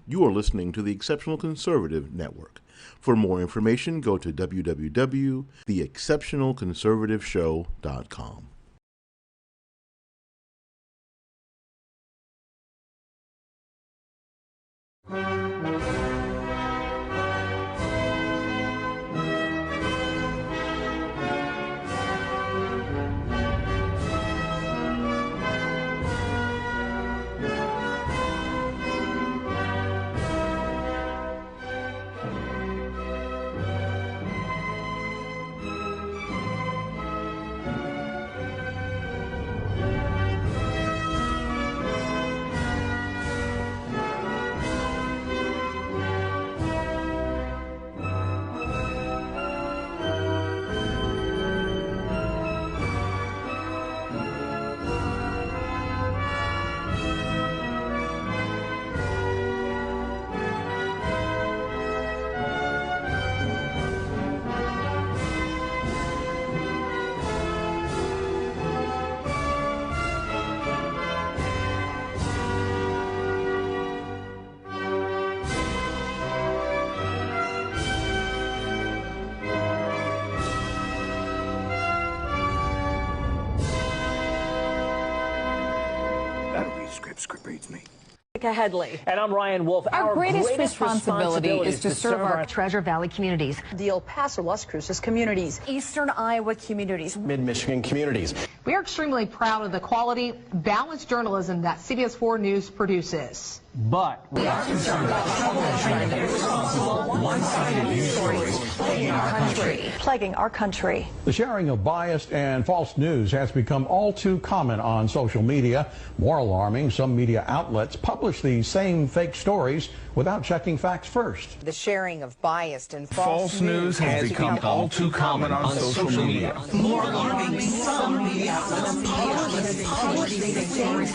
You are listening to the Exceptional Conservative Network. For more information, go to www.theexceptionalconservativeshow.com. Script reads me. Headley. And I'm Ryan Wolf. Our greatest responsibility is to serve our Treasure Valley communities, the El Paso, Las Cruces communities, Eastern Iowa communities, Mid-Michigan communities. We are extremely proud of the quality, balanced journalism that CBS 4 News produces. But we are concerned about one-sided news stories plaguing our country. The sharing of biased and false news has become all too common on social media. More alarming, some media outlets publish these same fake stories without checking facts first. The sharing of biased and false news has become all too common on social media. More alarming, some media outlets publish these stories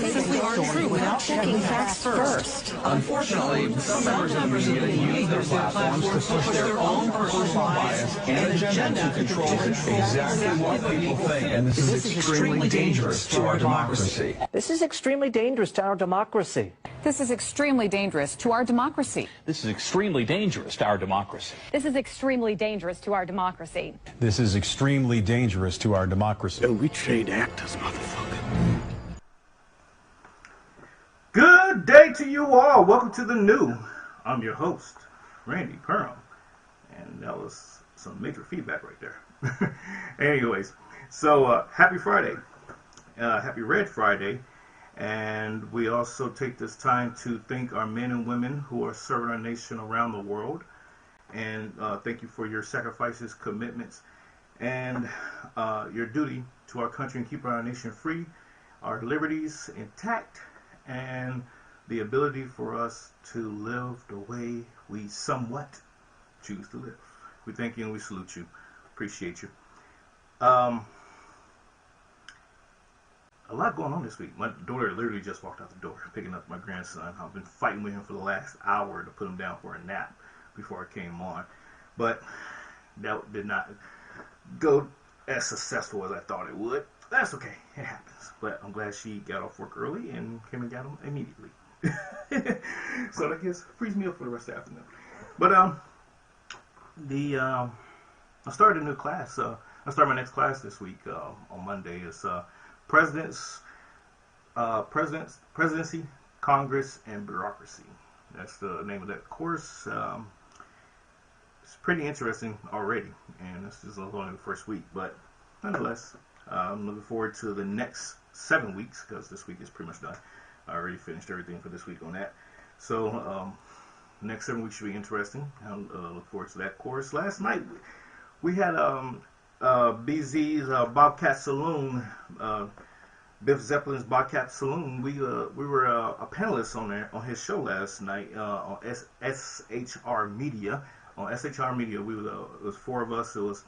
without checking facts first. Unfortunately, some members of the media use their platforms to push their own personal bias and agenda to control exactly what people think. And this is extremely dangerous to our democracy. this is extremely dangerous to our democracy. This is extremely dangerous to our democracy. This is extremely dangerous to our democracy. This is extremely dangerous to our democracy. This is extremely dangerous to our democracy. Oh, we trained actors, motherfucker. Good day to you all. Welcome to the new. I'm your host, Randy Perham. And that was some major feedback right there. Anyways, so happy Friday. Happy Red Friday. And we also take this time to thank our men and women who are serving our nation around the world. And thank you for your sacrifices, commitments, and your duty to our country and keeping our nation free, our liberties intact, and the ability for us to live the way we somewhat choose to live. We thank you and we salute you. Appreciate you. A lot going on this week. My daughter literally just walked out the door picking up my grandson. I've been fighting with him for the last hour to put him down for a nap before I came on. But that did not go as successful as I thought it would. That's okay. It happens. But I'm glad she got off work early and came and got him immediately. So that gets frees me up for the rest of the afternoon. But I started a new class. I start my next class this week on Monday. It's Presidency, Congress, and Bureaucracy. That's the name of that course. It's pretty interesting already, and this is only the first week, but nonetheless, I'm looking forward to the next 7 weeks, because this week is pretty much done. I already finished everything for this week on that. So next 7 weeks should be interesting. I look forward to that course. Last night we had BZ's Bobcat Saloon, Biff Zeppelin's Bobcat Saloon. We were a panelist on his show last night on SHR Media. On SHR Media, it was 4 of us. It was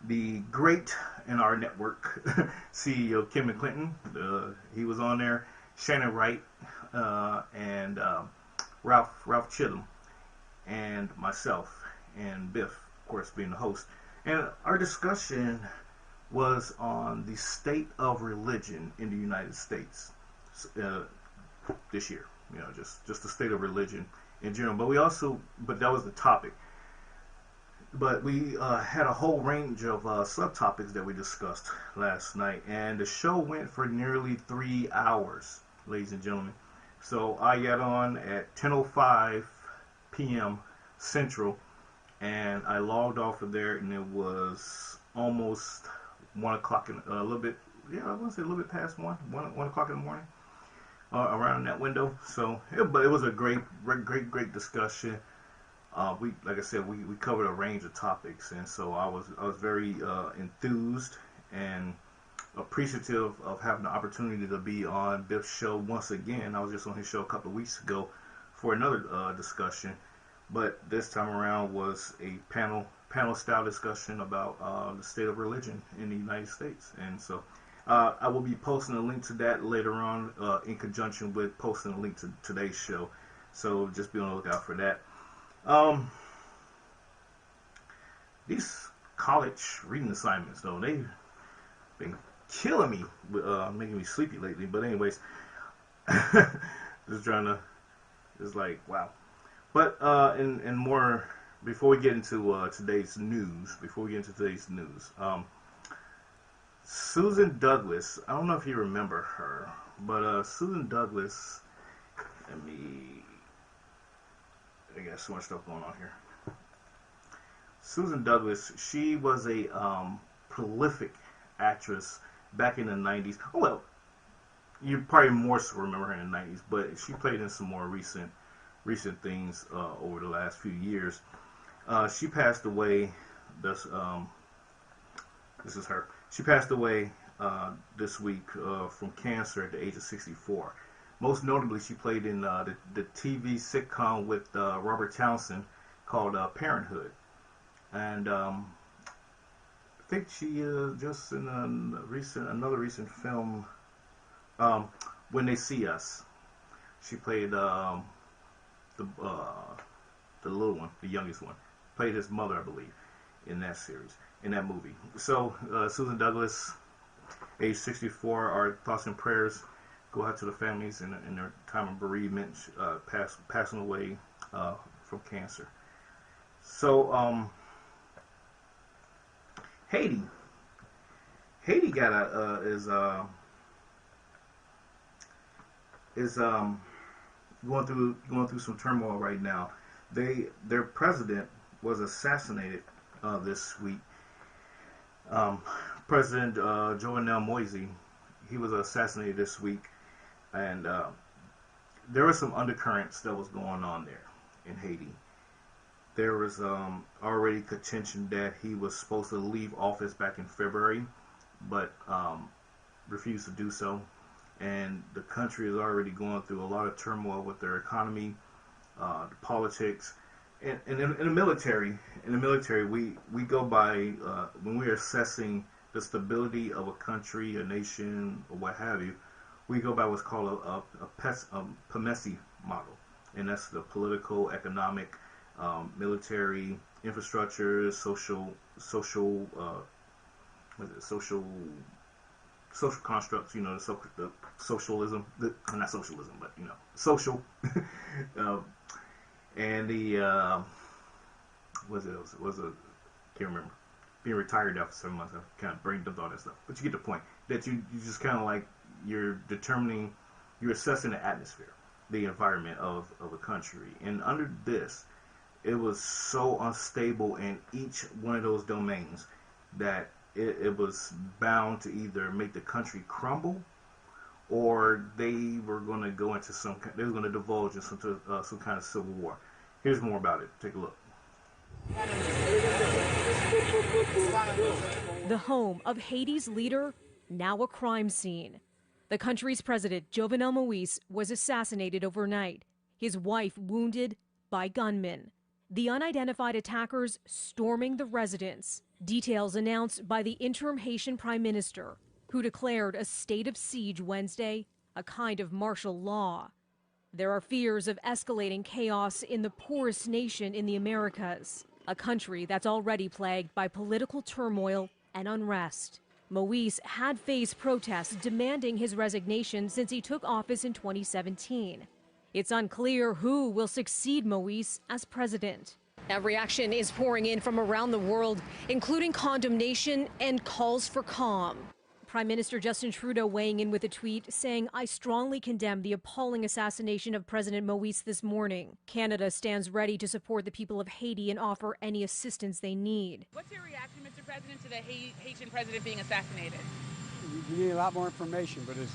the great in our network CEO Kim McClinton. He was on there. Shannon Wright and Ralph Chittum, and myself, and Biff, of course, being the host. And our discussion was on the state of religion in the United States this year. You know, just the state of religion in general. But that was the topic. But we had a whole range of subtopics that we discussed last night, and the show went for nearly 3 hours, ladies and gentlemen. So I got on at 10:05 p.m. Central, and I logged off of there, and it was almost 1 o'clock, a little bit, I want to say a little bit past 1 o'clock in the morning, around that window. So, but it was a great discussion. Like I said, we covered a range of topics, and so I was very enthused and appreciative of having the opportunity to be on Biff's show once again. I was just on his show a couple of weeks ago for another discussion, but this time around was a panel style discussion about the state of religion in the United States. And so I will be posting a link to that later on in conjunction with posting a link to today's show, so just be on the lookout for that. These college reading assignments, though, they've been killing me, making me sleepy lately. But anyways, just trying to, it's like, wow. But and more, before we get into today's news, Suzanne Douglass, I don't know if you remember her, but Suzanne Douglass, I got so much stuff going on here. Suzanne Douglass, she was a prolific actress back in the 90s. Oh, well, you probably more so remember her in the 90s, but she played in some more recent things over the last few years. She passed away. This is her. She passed away this week from cancer at the age of 64. Most notably, she played in the TV sitcom with Robert Townsend called Parenthood. And I think she just in another recent film, When They See Us. She played the little one, the youngest one. Played his mother, I believe, in that movie. So Suzanne Douglass, age 64, our thoughts and prayers go out to the families in their time of bereavement, passing away from cancer. So, Haiti got is going through some turmoil right now. Their president was assassinated this week. President Jovenel Moise, he was assassinated this week. And there were some undercurrents that was going on there in Haiti. There was already contention that he was supposed to leave office back in February, but refused to do so. And the country is already going through a lot of turmoil with their economy, the politics, and in the military. In the military, we go by when we're assessing the stability of a country, a nation, or what have you. We go by what's called a PEMESI model, and that's the political, economic, military, infrastructure, social constructs. You know, the socialism, not socialism, but social, and the was a can't remember. Being retired after 7 months, I kind of brain dumped all that stuff. But you get the point that you just kind of like. You're assessing the atmosphere, the environment of a country. And under this, it was so unstable in each one of those domains that it was bound to either make the country crumble, or they were going to go into they were going to divulge in some kind of civil war. Here's more about it. Take a look. The home of Haiti's leader, now a crime scene. The country's president, Jovenel Moise, was assassinated overnight, his wife wounded by gunmen. The unidentified attackers storming the residence. Details announced by the interim Haitian prime minister, who declared a state of siege Wednesday, a kind of martial law. There are fears of escalating chaos in the poorest nation in the Americas, a country that's already plagued by political turmoil and unrest. Moise had faced protests demanding his resignation since he took office in 2017. It's unclear who will succeed Moise as president. Now, reaction is pouring in from around the world, including condemnation and calls for calm. Prime Minister Justin Trudeau weighing in with a tweet saying, "I strongly condemn the appalling assassination of President Moise this morning. Canada stands ready to support the people of Haiti and offer any assistance they need." What's your reaction, Mr. President, to the Haitian president being assassinated? We need a lot more information, but it's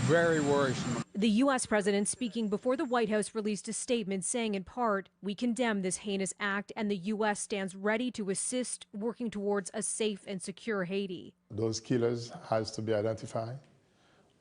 very worrisome. The U.S. president speaking before the White House released a statement saying in part, "We condemn this heinous act and the U.S. stands ready to assist working towards a safe and secure Haiti." Those killers has to be identified.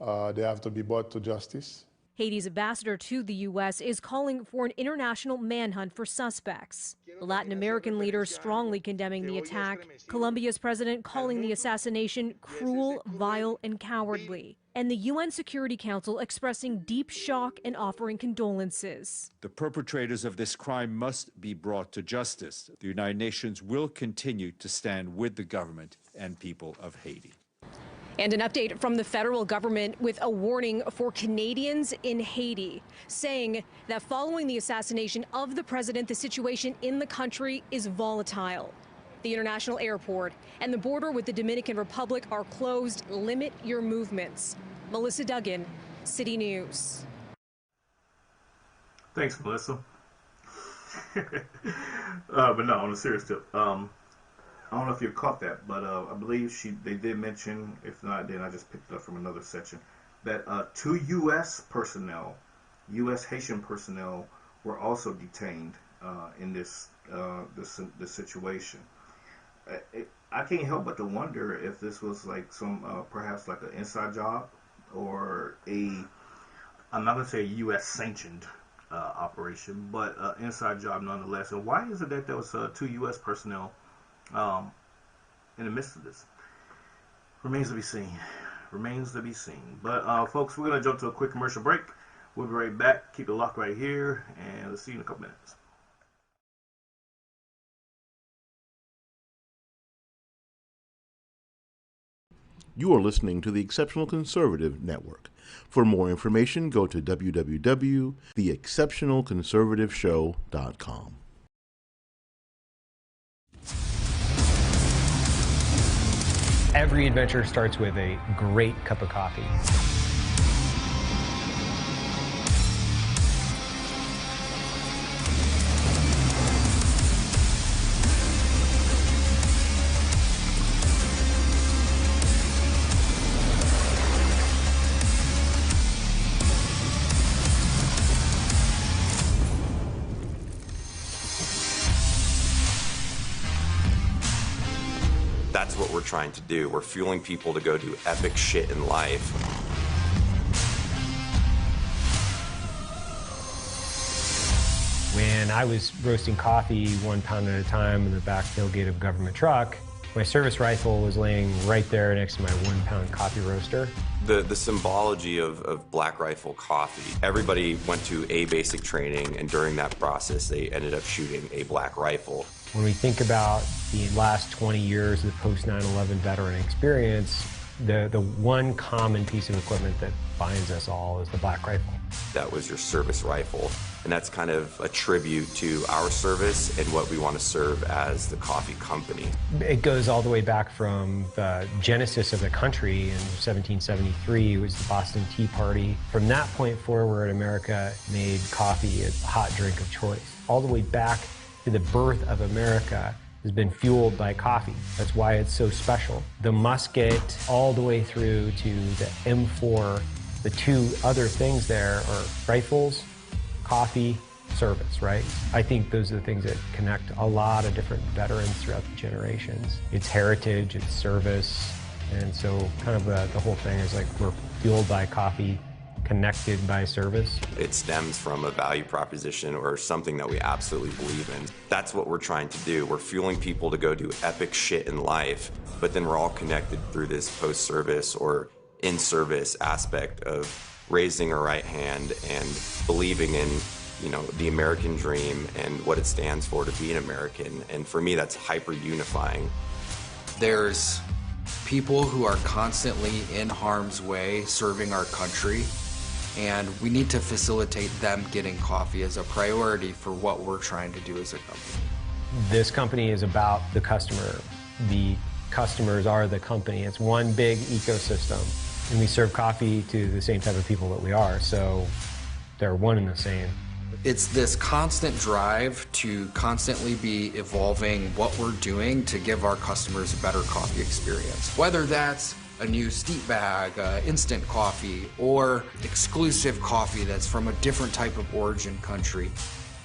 They have to be brought to justice. Haiti's ambassador to the U.S. is calling for an international manhunt for suspects. The Latin American leader strongly condemning the attack. Colombia's president calling the assassination cruel, vile, and cowardly. And the UN Security Council expressing deep shock and offering condolences. The perpetrators of this crime must be brought to justice. The United Nations will continue to stand with the government and people of Haiti. And an update from the federal government with a warning for Canadians in Haiti, saying that following the assassination of the president, the situation in the country is volatile. The international airport and the border with the Dominican Republic are closed. Limit your movements. Melissa Duggan, City News. Thanks, Melissa. But no, on a serious tip, I don't know if you caught that, but I believe they did mention, if not, then I just picked it up from another section, that 2 U.S. personnel, U.S. Haitian personnel, were also detained in this situation. I can't help but to wonder if this was like some, perhaps like an inside job or I'm not going to say a U.S. sanctioned operation, but an inside job nonetheless. And why is it that there was 2 U.S. personnel in the midst of this? Remains to be seen. Remains to be seen. But folks, we're going to jump to a quick commercial break. We'll be right back. Keep it locked right here, and we'll see you in a couple minutes. You are listening to the Exceptional Conservative Network. For more information, go to www.theexceptionalconservativeshow.com. Every adventure starts with a great cup of coffee. That's what we're trying to do. We're fueling people to go do epic shit in life. When I was roasting coffee 1 pound at a time in the back tailgate of a government truck, my service rifle was laying right there next to my 1 pound coffee roaster. The symbology of Black Rifle Coffee. Everybody went to a basic training, and during that process, they ended up shooting a black rifle. When we think about the last 20 years of the post-9/11 veteran experience, the one common piece of equipment that binds us all is the black rifle. That was your service rifle, and that's kind of a tribute to our service and what we want to serve as the coffee company. It goes all the way back from the genesis of the country in 1773. It was the Boston Tea Party. From that point forward, America made coffee a hot drink of choice. All the way back to the birth of America has been fueled by coffee. That's why it's so special. The musket all the way through to the M4, the 2 other things there are rifles, coffee, service, right? I think those are the things that connect a lot of different veterans throughout the generations. It's heritage, it's service, and so kind of the whole thing is like we're fueled by coffee, connected by service. It stems from a value proposition or something that we absolutely believe in. That's what we're trying to do. We're fueling people to go do epic shit in life, but then we're all connected through this post-service or in-service aspect of raising a right hand and believing in, you know, the American dream and what it stands for to be an American. And for me, that's hyper-unifying. There's people who are constantly in harm's way serving our country, and we need to facilitate them getting coffee as a priority for what we're trying to do as a company. This company is about the customer. The customers are the company. It's one big ecosystem, and we serve coffee to the same type of people that we are, so they're one and the same. It's this constant drive to constantly be evolving what we're doing to give our customers a better coffee experience. Whether that's a new steep bag, instant coffee, or exclusive coffee that's from a different type of origin country.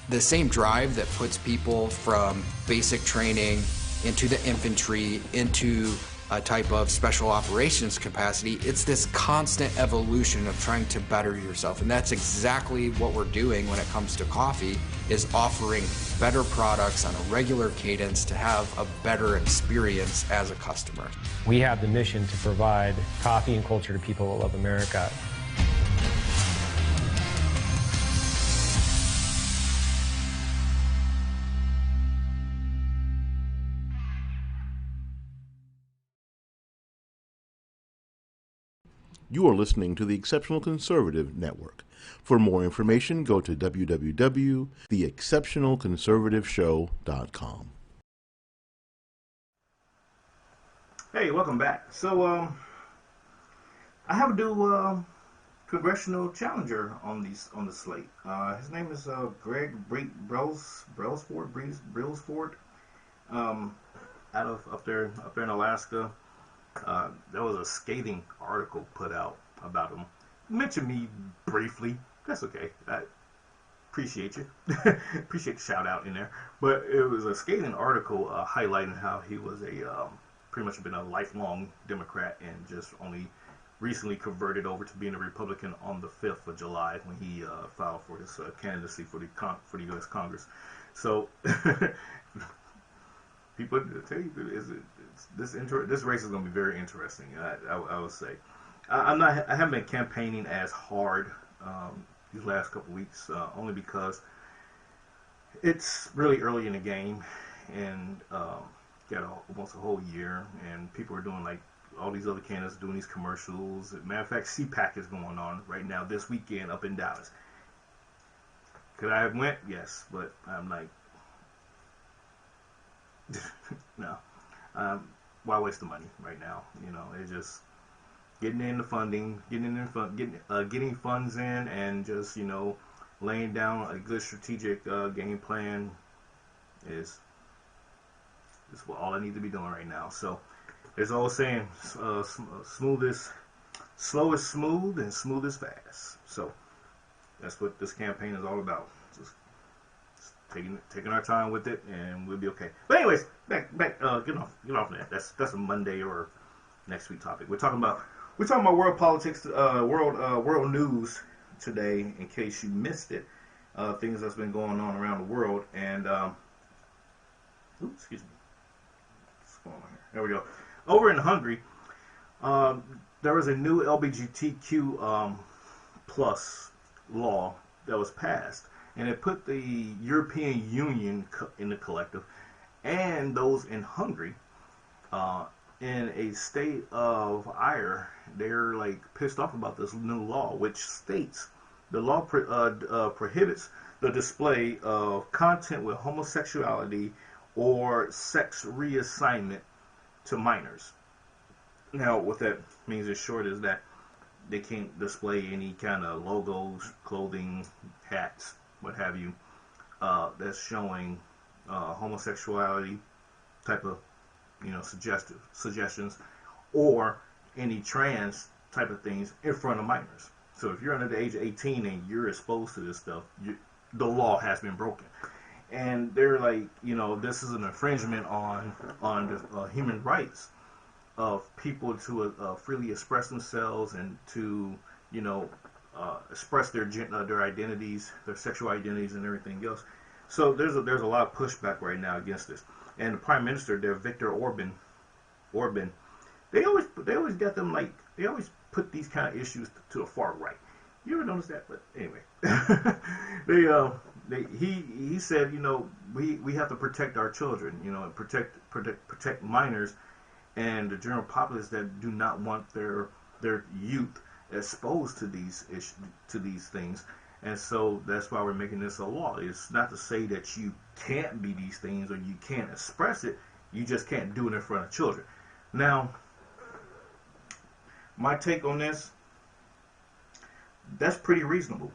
The same drive that puts people from basic training into the infantry, into a type of special operations capacity, it's this constant evolution of trying to better yourself. And that's exactly what we're doing when it comes to coffee, is offering better products on a regular cadence to have a better experience as a customer. We have the mission to provide coffee and culture to people that love America. You are listening to the Exceptional Conservative Network. For more information, go to www.theexceptionalconservativeshow.com. Hey, welcome back. So, I have a new congressional challenger on the slate. His name is Greg Brailsford, out of up there in Alaska. There was a scathing article put out about him. Mention me briefly. That's okay. I appreciate you. Appreciate the shout out in there. But it was a scathing article highlighting how he was pretty much been a lifelong Democrat and just only recently converted over to being a Republican on the 5th of July when he filed for his candidacy for the U.S. Congress. So people tell you this race is going to be very interesting. I would say I haven't been campaigning as hard these last couple weeks, only because it's really early in the game, and got almost a whole year, and people are doing like all these other candidates doing these commercials. Matter of fact, CPAC is going on right now this weekend up in Dallas. Could I have went? Yes, but I'm like, no. Why waste the money right now? You know, it's just getting in the funding, getting funds in, and just, you know, laying down a good strategic game plan is what all I need to be doing right now. So there's always saying, slow is smooth and smooth is fast. So that's what this campaign is all about. Just taking our time with it, and we'll be okay. But anyways, back get off that. That's a Monday or next week topic. We're talking about world politics, world news today. In case you missed it, things that's been going on around the world. And excuse me, what's going on here? There we go. Over in Hungary, there was a new LBGTQ plus law that was passed. And it put the European Union in the collective and those in Hungary in a state of ire. They're like pissed off about this new law, which states the law prohibits the display of content with homosexuality or sex reassignment to minors. Now, what that means in short is that they can't display any kind of logos, clothing, hats, what have you, that's showing homosexuality type of, you know, suggestions, or any trans type of things in front of minors. So if you're under the age of 18 and you're exposed to this stuff, the law has been broken. And they're like, you know, this is an infringement on the human rights of people to freely express themselves and to, you know, express their identities, their sexual identities, and everything else. So there's a lot of pushback right now against this. And the Prime Minister there, Viktor Orban, they always got them like, they always put these kind of issues to the far right. You ever notice that? But anyway, he said, you know, we have to protect our children, you know, protect minors and the general populace that do not want their youth exposed to these things. And so that's why we're making this a law. It's not to say that you can't be these things or you can't express it. You just can't do it in front of children. Now, my take on this, that's pretty reasonable.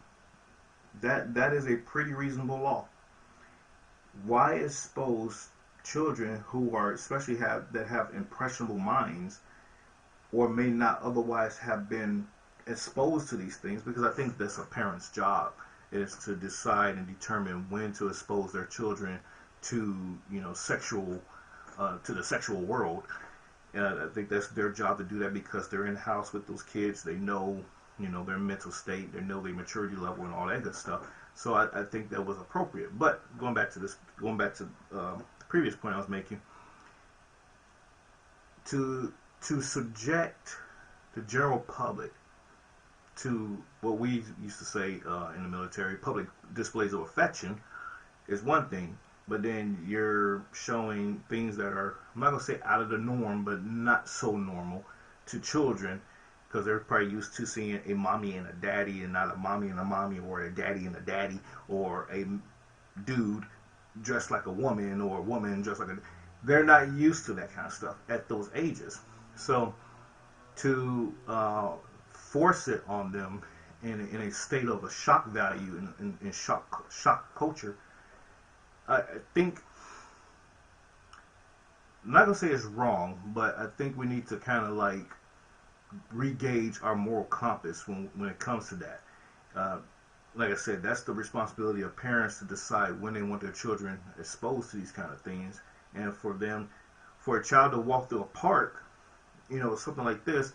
That is a pretty reasonable law. Why expose children who are especially have impressionable minds or may not otherwise have been exposed to these things? Because I think that's a parent's job, is to decide and determine when to expose their children to sexual to the sexual world. I think that's their job to do that, because they're in the house with those kids. They know their mental state, they know their maturity level and all that good stuff. So I think that was appropriate. But going back to the previous point I was making, to subject the general public to what we used to say in the military, public displays of affection, is one thing. But then you're showing things that are, I'm not going to say out of the norm, but not so normal to children, because they're probably used to seeing a mommy and a daddy, and not a mommy and a mommy, or a daddy and a daddy, or a dude dressed like a woman, or a woman dressed like a... They're not used to that kind of stuff at those ages. So to force it on them in a state of a shock value, in shock culture, I think, I'm not going to say it's wrong, but I think we need to kind of like re-gauge our moral compass when it comes to that. Like I said, that's the responsibility of parents to decide when they want their children exposed to these kind of things. And for a child to walk through a park, something like this,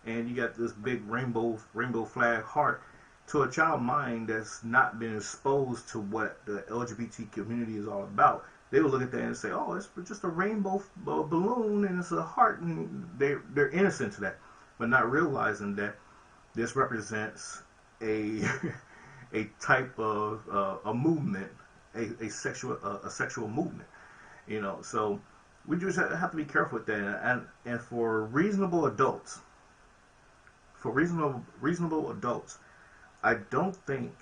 and you got this big rainbow flag heart, to a child mind that's not been exposed to what the LGBT community is all about, they will look at that and say, "Oh, it's just a rainbow balloon and it's a heart," and they're innocent to that, but not realizing that this represents a type of a movement, a sexual movement, So we just have to be careful with that, and for reasonable adults, I don't think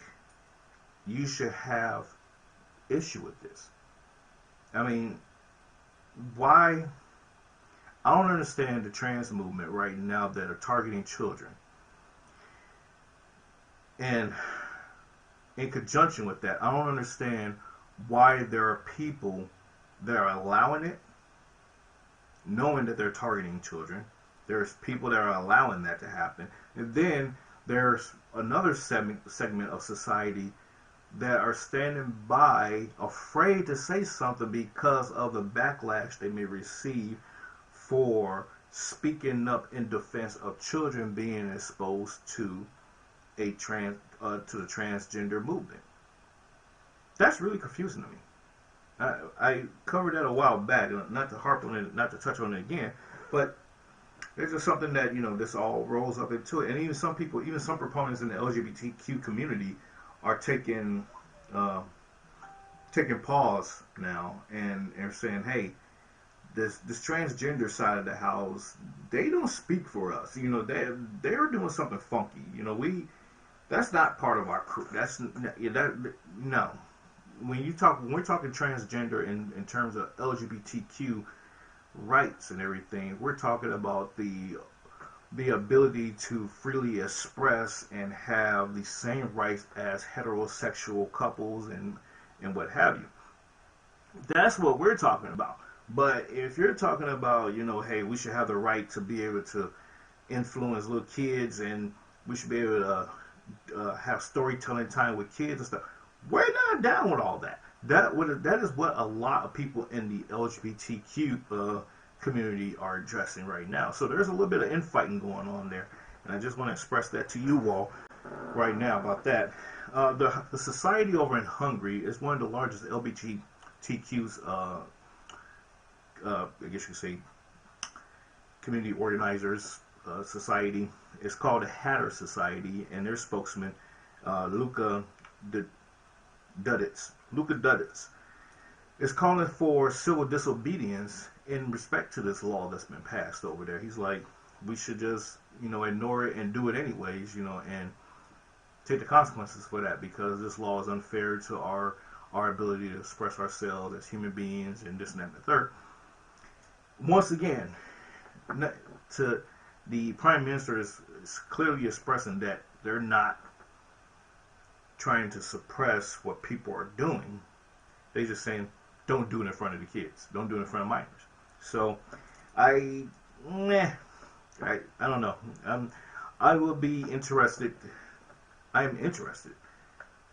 you should have issue with this. I mean, why? I don't understand the trans movement right now that are targeting children. And in conjunction with that, I don't understand why there are people that are allowing it, knowing that they're targeting children. There's people that are allowing that to happen. And then there's another segment of society that are standing by, afraid to say something because of the backlash they may receive for speaking up in defense of children being exposed to the transgender movement. That's really confusing to me. I covered that a while back, not to harp on it, not to touch on it again, but there's just something that, this all rolls up into it. And even some people, even some proponents in the LGBTQ community are taking pause now and are saying, hey, this transgender side of the house, they don't speak for us. They're doing something funky. That's not part of our crew. No. When we're talking transgender in terms of LGBTQ rights and everything, we're talking about the ability to freely express and have the same rights as heterosexual couples and what have you. That's what we're talking about. But if you're talking about, hey, we should have the right to be able to influence little kids, and we should be able to have storytelling time with kids and stuff, we're not down with all that. That is what a lot of people in the LGBTQ community are addressing right now. So there's a little bit of infighting going on there, and I just want to express that to you all right now about that. The society over in Hungary is one of the largest LBGTQs, I guess you could say, community organizers society. It's called the Hatter Society, and their spokesman, Luka Duditz, is calling for civil disobedience in respect to this law that's been passed over there. He's like, we should just, ignore it and do it anyways, and take the consequences for that, because this law is unfair to our ability to express ourselves as human beings and this and that and the third. Once again, the Prime Minister is clearly expressing that they're not trying to suppress what people are doing. They're just saying, don't do it in front of the kids. Don't do it in front of minors. So, I don't know. I will be interested. I am interested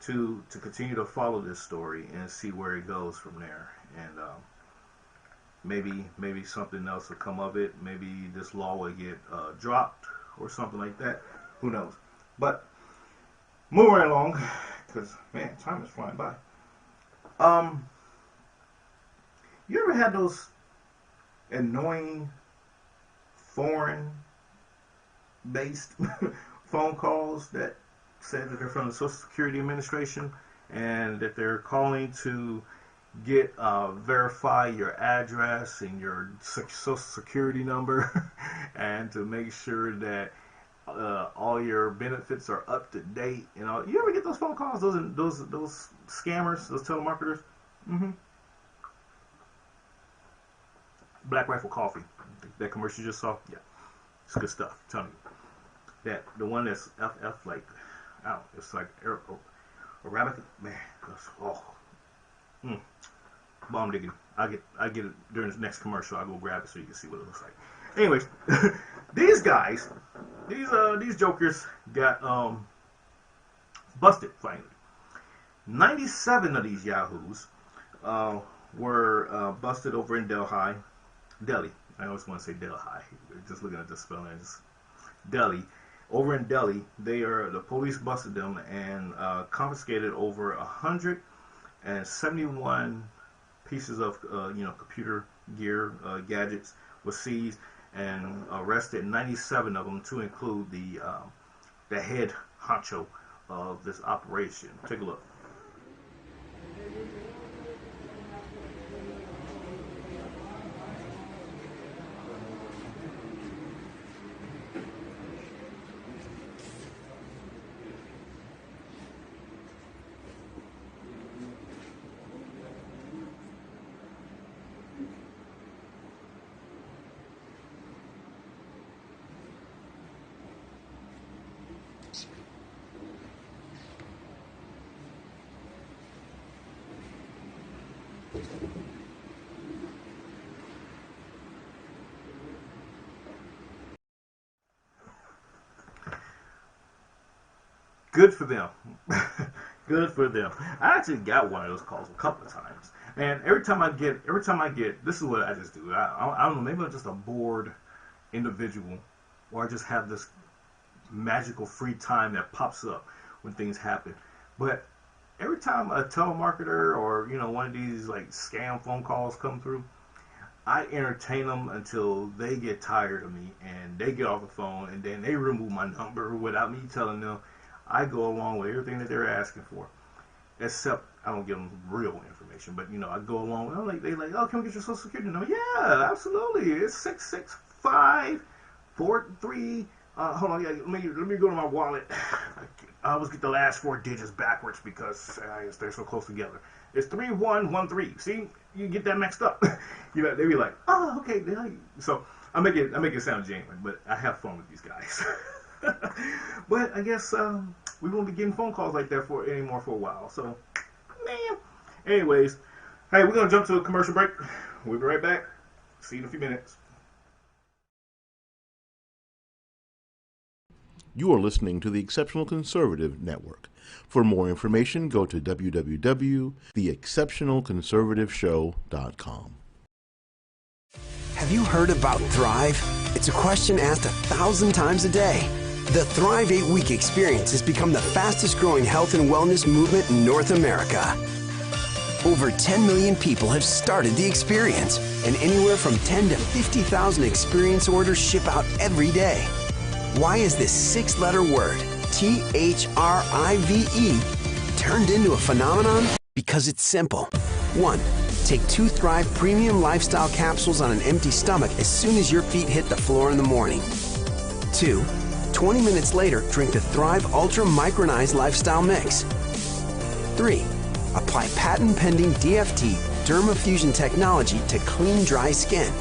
to continue to follow this story and see where it goes from there. And maybe something else will come of it. Maybe this law will get dropped or something like that. Who knows? But moving right along, because man, time is flying by. You ever had those annoying foreign-based phone calls that said that they're from the Social Security Administration and that they're calling to get verify your address and your Social Security number and to make sure that all your benefits are up to date? You ever get those phone calls? Those scammers, those telemarketers. Black Rifle Coffee, that commercial you just saw. Yeah, it's good stuff. I'm telling you, that the one that's FF, like, I don't know, it's like Arabica, man. Bomb digging. I get it during the next commercial. I'll go grab it so you can see what it looks like. Anyways, these guys, these jokers got busted finally. 97 of these yahoos were busted over in Delhi. I always want to say Delhi. Just looking at the spelling, just Delhi. Over in Delhi, the police busted them and confiscated over 171 pieces of computer gear, gadgets were seized, and arrested 97 of them, to include the head honcho of this operation. Take a look. Good for them. Good for them. I actually got one of those calls a couple of times, and every time I get, this is what I just do. I don't know. Maybe I'm just a bored individual, or I just have this magical free time that pops up when things happen. But every time a telemarketer or one of these like scam phone calls come through, I entertain them until they get tired of me and they get off the phone, and then they remove my number without me telling them. I go along with everything that they're asking for, except I don't give them real information. But I go along with them. They like, oh, can we get your Social Security number? Yeah, absolutely. It's 66543. Hold on, yeah. Let me go to my wallet. I always get the last 4 digits backwards because they're so close together. It's 3113. See, you get that mixed up. They be like, oh, okay. So I make it sound genuine, but I have fun with these guys. But I guess we won't be getting phone calls like that anymore for a while. So, man. Anyways, hey, we're gonna jump to a commercial break. We'll be right back. See you in a few minutes. You are listening to the Exceptional Conservative Network. For more information, go to www.theexceptionalconservativeshow.com. Have you heard about Thrive? It's a question asked 1,000 times a day. The Thrive 8-week experience has become the fastest growing health and wellness movement in North America. Over 10 million people have started the experience, and anywhere from 10 to 50,000 experience orders ship out every day. Why is this 6-letter word, THRIVE, turned into a phenomenon? Because it's simple. 1. Take 2 Thrive Premium Lifestyle Capsules on an empty stomach as soon as your feet hit the floor in the morning. 2. 20 minutes later, drink the Thrive Ultra Micronized Lifestyle Mix. 3. Apply patent-pending DFT Dermafusion technology to clean, dry skin.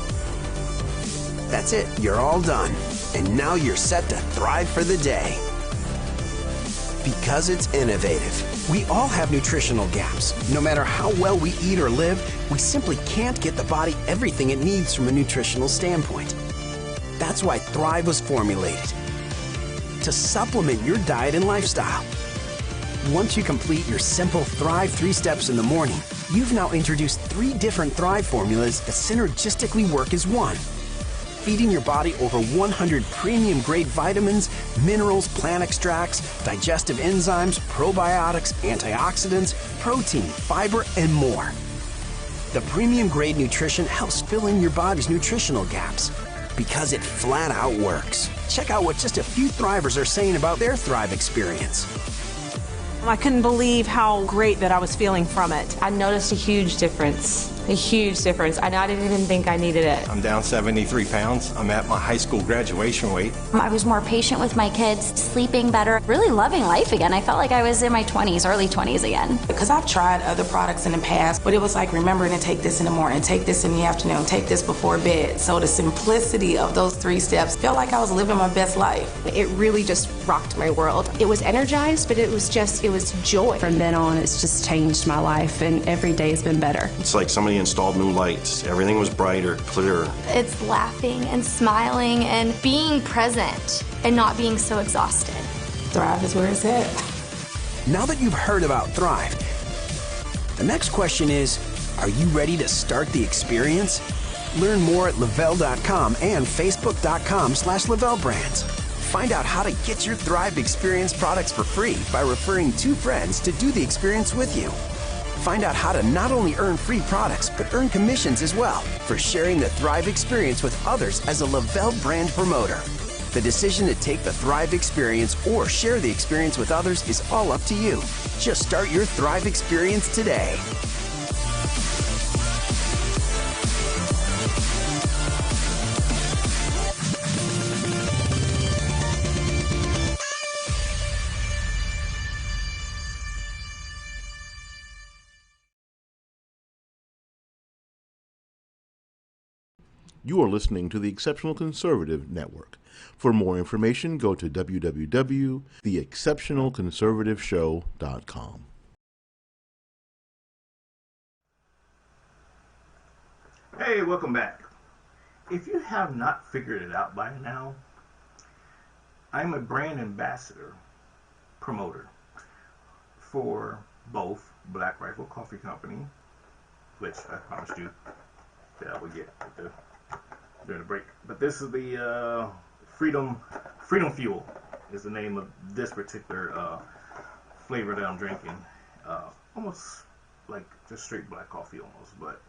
That's it. You're all done. And now you're set to thrive for the day. Because it's innovative. We all have nutritional gaps. No matter how well we eat or live, we simply can't get the body everything it needs from a nutritional standpoint. That's why Thrive was formulated. To supplement your diet and lifestyle. Once you complete your simple Thrive 3 steps in the morning, you've now introduced 3 different Thrive formulas that synergistically work as one. Feeding your body over 100 premium grade vitamins, minerals, plant extracts, digestive enzymes, probiotics, antioxidants, protein, fiber, and more. The premium grade nutrition helps fill in your body's nutritional gaps because it flat out works. Check out what just a few Thrivers are saying about their Thrive experience. I couldn't believe how great that I was feeling from it. I noticed a huge difference. A huge difference. I didn't even think I needed it. I'm down 73 pounds. I'm at my high school graduation weight. I was more patient with my kids, sleeping better, really loving life again. I felt like I was in my 20s, early 20s again. Because I've tried other products in the past, but it was like remembering to take this in the morning, take this in the afternoon, take this before bed. So the simplicity of those 3 steps felt like I was living my best life. It really just rocked my world. It was energized, but it was joy. From then on, it's just changed my life, and every day has been better. It's like somebody installed new lights. Everything was brighter, clearer. It's laughing and smiling and being present and not being so exhausted. Thrive is where it's at. Now that you've heard about Thrive, the next question is, are you ready to start the experience? Learn more at Lavelle.com and Facebook.com/LavelleBrands. Find out how to get your Thrive Experience products for free by referring 2 friends to do the experience with you. Find out how to not only earn free products, but earn commissions as well for sharing the Thrive Experience with others as a Lavelle brand promoter. The decision to take the Thrive Experience or share the experience with others is all up to you. Just start your Thrive Experience today. You are listening to the Exceptional Conservative Network. For more information, go to www.theexceptionalconservativeshow.com. Hey, welcome back. If you have not figured it out by now, I'm a brand ambassador promoter for both Black Rifle Coffee Company, which I promised you that I would get during the break. But this is the Freedom Fuel is the name of this particular flavor that I'm drinking. Almost like just straight black coffee almost, but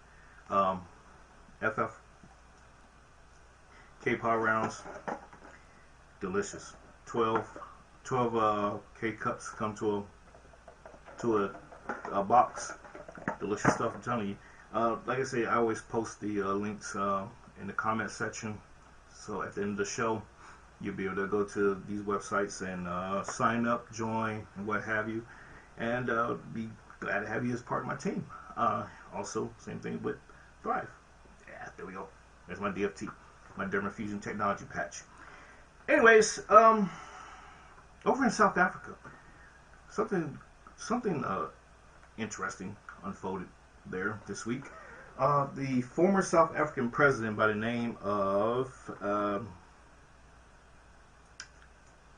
FF K-Power rounds, delicious. 12 K cups come to a box. Delicious stuff, I'm telling you. Like I say, I always post the links in the comment section, so at the end of the show you'll be able to go to these websites and sign up, join, and what have you, and be glad to have you as part of my team. Also, same thing with Thrive. Yeah, there we go. There's my DFT, my Dermafusion technology patch. Anyways, over in South Africa, something interesting unfolded there this week. The former South African president by the name of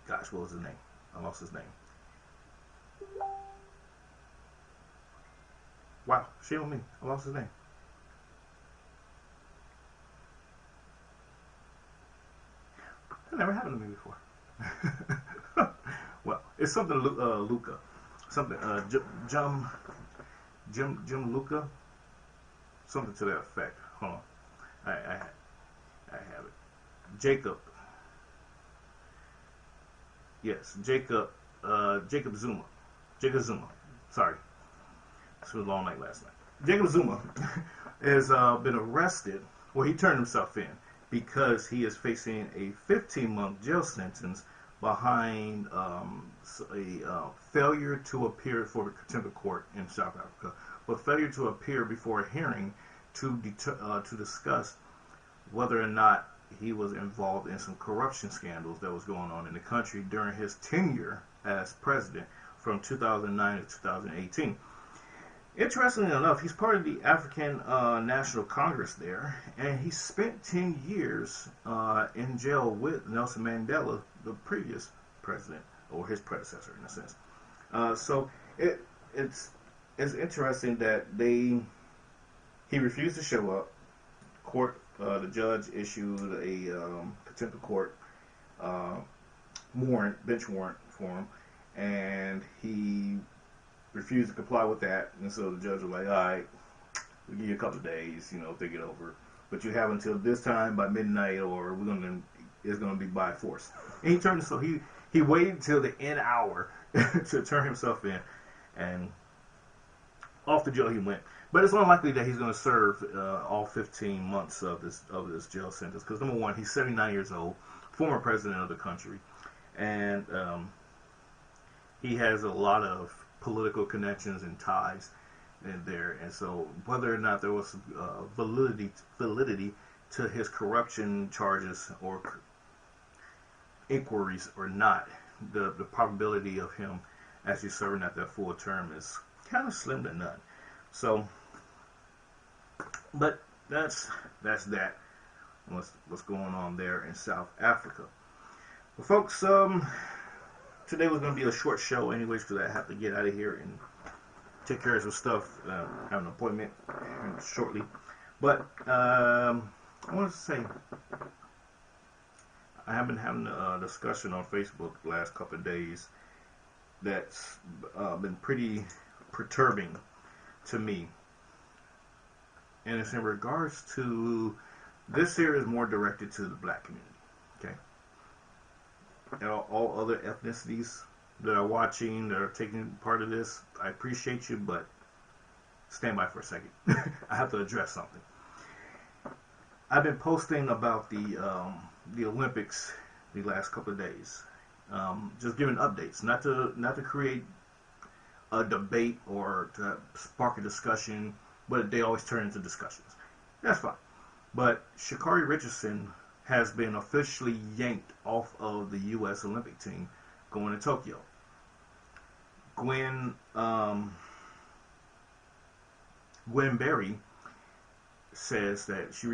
gosh, what was his name? I lost his name. Wow, shame on me. I lost his name. That never happened to me before. Well, it's something Luca, something Jim Luca, something to that effect. Hold on, I have it. Jacob. Yes, Jacob Zuma. Jacob Zuma. Sorry, this was a long night last night. Jacob Zuma has been arrested. Well, he turned himself in. because he is facing a 15-month jail sentence behind a failure to appear for the contempt of court in South Africa, but failure to appear before a hearing to discuss whether or not he was involved in some corruption scandals that was going on in the country during his tenure as president from 2009 to 2018. Interestingly enough, he's part of the African National Congress there, and he spent 10 years in jail with Nelson Mandela, the previous president, or his predecessor in a sense. So it's interesting that he refused to show up. Court, the judge issued a contempt of court bench warrant for him, and he refused to comply with that, and so the judge was like, all right, we'll give you a couple of days, think it over, but you have until this time by midnight, or it's gonna be by force. And he waited until the end hour to turn himself in, and off to jail he went. But it's unlikely that he's going to serve all 15 months of this jail sentence, because number one, he's 79 years old, former president of the country, and he has a lot of political connections and ties in there, and so whether or not there was validity to his corruption charges or inquiries or not, the probability of him actually serving at that full term is kind of slim to none. So, but that's that. What's going on there in South Africa? Well, folks, today was going to be a short show anyways, because I have to get out of here and take care of some stuff. I have an appointment shortly. But I want to say, I have been having a discussion on Facebook the last couple of days that's been pretty perturbing to me. And it's in regards to, this here is more directed to the black community, okay? And all other ethnicities that are watching, that are taking part of this, I appreciate you, but stand by for a second. I have to address something. I've been posting about the Olympics the last couple of days, just giving updates, not to create a debate or to spark a discussion, but they always turn into discussions. That's fine. But Sha'Carri Richardson has been officially yanked off of the U.S. Olympic team going to Tokyo. Gwen Berry says that she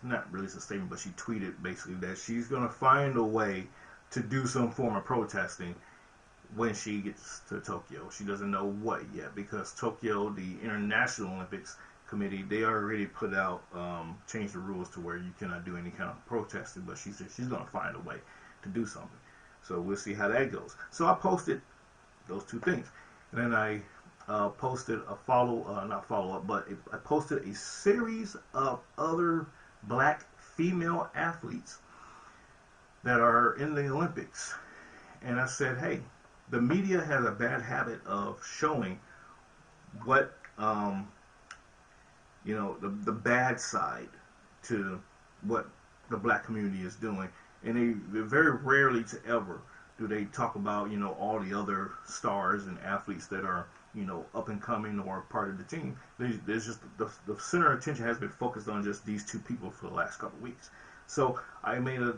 not released a statement, but she tweeted basically that she's going to find a way to do some form of protesting when she gets to Tokyo. She doesn't know what yet, because Tokyo, the International Olympics Committee, they already put out, changed the rules to where you cannot do any kind of protesting, but she said she's going to find a way to do something. So we'll see how that goes. So I posted those two things. And then I posted a I posted a series of other black female athletes that are in the Olympics. And I said, hey, the media has a bad habit of showing what, the bad side to what the black community is doing. And they very rarely to ever do they talk about, all the other stars and athletes that are, up and coming or part of the team. There's just the center of attention has been focused on just these two people for the last couple of weeks. So I made a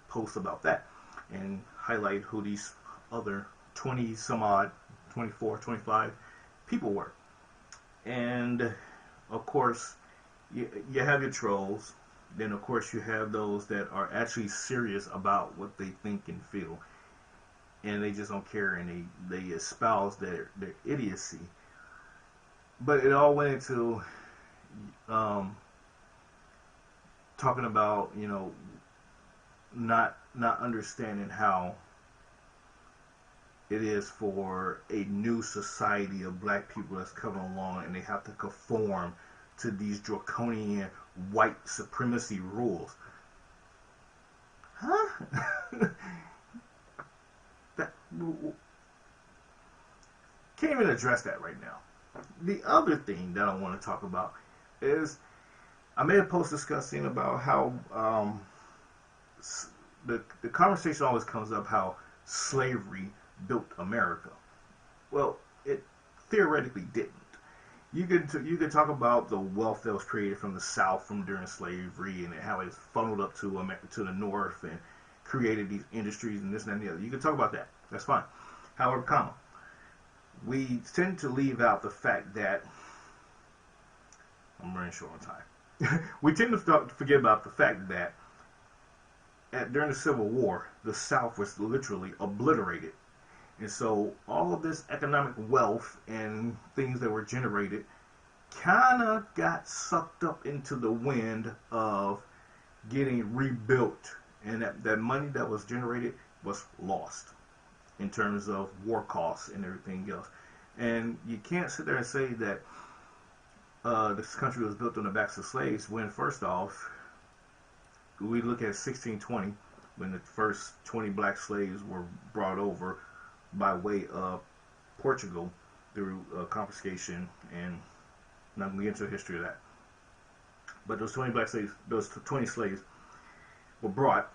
post about that and highlight who these other 20 some odd, 24, 25 people were. And of course, you have your trolls. Then of course you have those that are actually serious about what they think and feel, and they just don't care, and they espouse their idiocy. But it all went into talking about not understanding how it is for a new society of black people that's coming along, and they have to conform to these draconian white supremacy rules. Huh? Can't even address that right now. The other thing that I want to talk about is I made a post discussing about how the conversation always comes up how slavery built America. Well, it theoretically didn't. You could talk about the wealth that was created from the South from during slavery and how it funneled up to the North and created these industries and this and that and the other. You can talk about that. That's fine. However, we tend to leave out the fact that I'm running short on time. We tend to forget about the fact that during the Civil War, the South was literally obliterated. And so all of this economic wealth and things that were generated kind of got sucked up into the wind of getting rebuilt. And that money that was generated was lost in terms of war costs and everything else. And you can't sit there and say that this country was built on the backs of slaves when, first off, we look at 1620 when the first 20 black slaves were brought over by way of Portugal through confiscation, and I'm not going to get into the history of that. But those 20 black slaves, those 20 slaves were brought.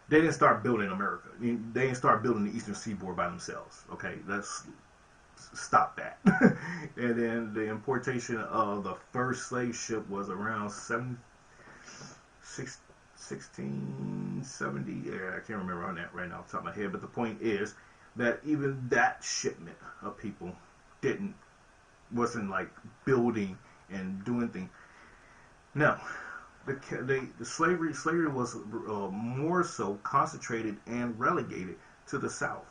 They didn't start building America. I mean, they didn't start building the Eastern Seaboard by themselves. Okay, let's stop that. And then the importation of the first slave ship was around 1670. Yeah, I can't remember on that right now off the top of my head. But the point is that even that shipment of people wasn't like building and doing things. No. The slavery was more so concentrated and relegated to the South.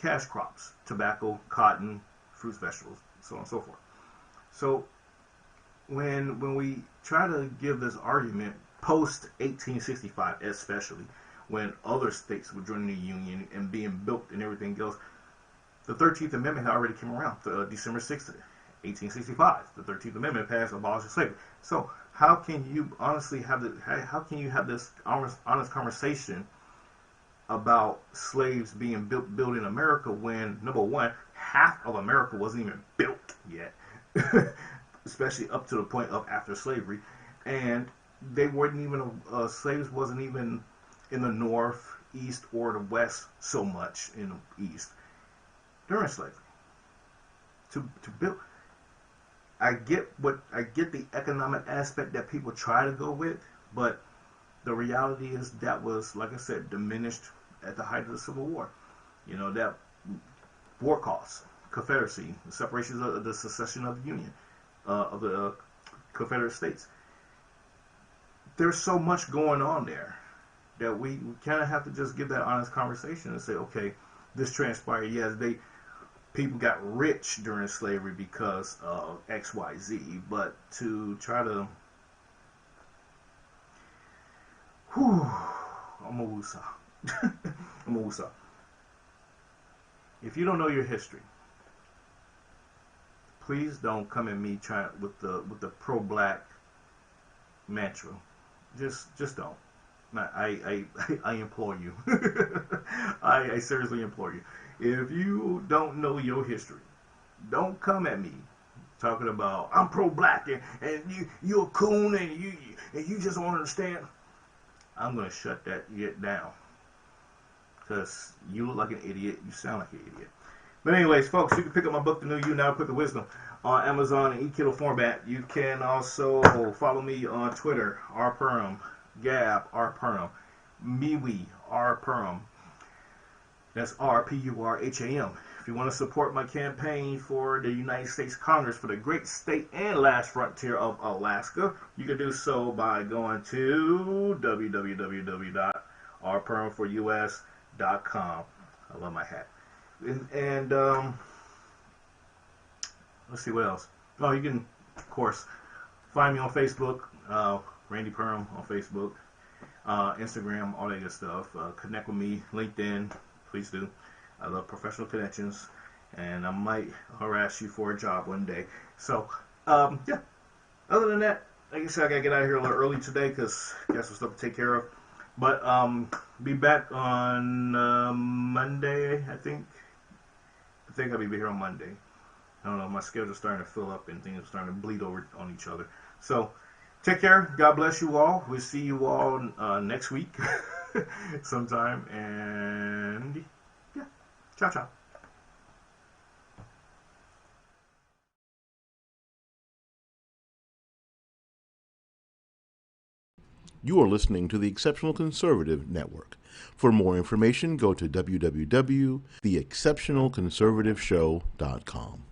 Cash crops, tobacco, cotton, fruits, vegetables, so on and so forth. So when we try to give this argument post 1865, especially when other states were joining the Union and being built and everything else, the 13th Amendment had already came around December 6th. 1865, the 13th Amendment passed abolishing slavery. So how can you honestly have this honest conversation about slaves being built in America when, number one, half of America wasn't even built yet, especially up to the point of after slavery, and they weren't even slaves wasn't even in the North, East, or the West so much in the East during slavery. To build. I get the economic aspect that people try to go with, but the reality is that was, like I said, diminished at the height of the Civil War. You know, that war costs, Confederacy, the separation of the secession of the Union, of the Confederate States. There's so much going on there that we kind of have to just give that honest conversation and say, okay, this transpired. Yes, people got rich during slavery because of X, Y, Z, but to try to, I'm a woosah. If you don't know your history, please don't come at me trying with the pro-black mantra. Just don't. I implore you. I seriously implore you. If you don't know your history, don't come at me talking about I'm pro-black and you're a coon and you just don't understand. I'm gonna shut that down because you look like an idiot. You sound like an idiot. But anyways, folks, you can pick up my book, The New You Now Quick Wisdom, on Amazon in e-Kindle format. You can also follow me on Twitter, rperm, Gab, rperm, MeWe, rperm. That's RPURHAM. If you want to support my campaign for the United States Congress for the great state and last frontier of Alaska, you can do so by going to www.rpermforus.com. I love my hat. And let's see what else. Oh, you can, of course, find me on Facebook, Randy Perm on Facebook, Instagram, all that good stuff. Connect with me, LinkedIn. Please do. I love professional connections, and I might harass you for a job one day. So, yeah. Other than that, like I said, I gotta get out of here a little early today because I got some stuff to take care of. But be back on Monday, I think. I think I'll be here on Monday. I don't know, my schedule's starting to fill up and things are starting to bleed over on each other. So take care. God bless you all. We'll see you all next week sometime. And yeah, ciao, ciao. You are listening to the Exceptional Conservative Network. For more information, go to www.theexceptionalconservativeshow.com.